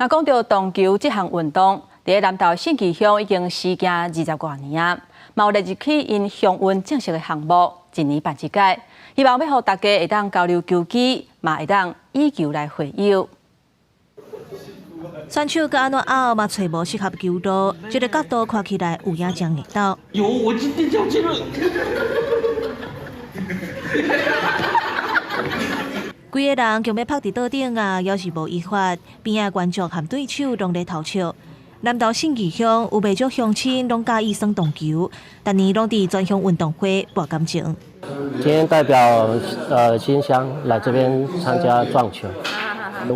那讲到动球这项运动，伫南投信义乡已经施行20多年啊，嘛有立即起因乡运正式的项目，一年办一届，希望要互大家会当交流球技，嘛会当以球来会友。 选手甲安怎拗嘛，找无适合球道，这个角度看起来有影将力道。有，我今天跳进了。规个人强要拍伫桌顶啊，要是无依法，边仔观众和对手拢在偷笑。南投信义乡有袂少乡亲拢介意耍动球，逐年拢伫专项运动会博感情。今天代表新乡来这边参加撞球。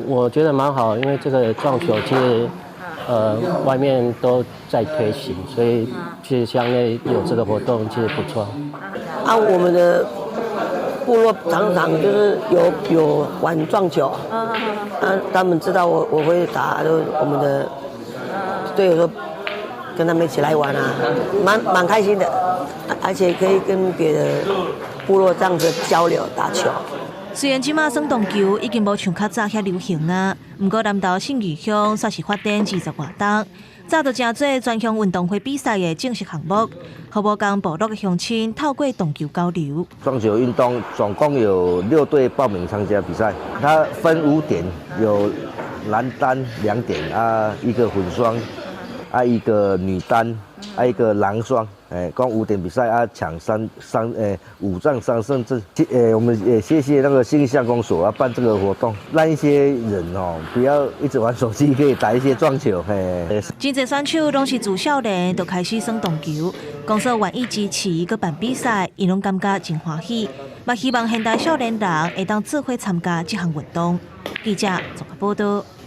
我觉得蛮好，因为这个撞球其实外面都在推行，所以其实乡内有这个活动其实不错。啊，我们的部落常常就是有玩撞球，他们知道我会打，就我们的队友都跟他们一起来玩啊，蛮开心的，而且可以跟别的部落这样子交流打球。 虽然即马耍动球已经无像较早遐流行啊，不过南投信义乡煞是发展20外档，早就真侪专项运动会比赛的正式项目，互无共部落的乡亲透过动球交流。撞球运动总共有6队报名参加比赛，它分5点，有男单2点啊，一个混双，啊一个女单，啊一个男双。 共5点比赛啊，抢5战3胜制。我们也谢谢那个信义乡公所啊办这个活动，让一些人不要一直玩手机，可以打一些撞球。真侪选手拢是自少年就开始耍动球，公所愿意支持佮办比赛，伊拢感觉真欢喜，嘛希望现代少年人会当自会参加这项运动。记者综合报道。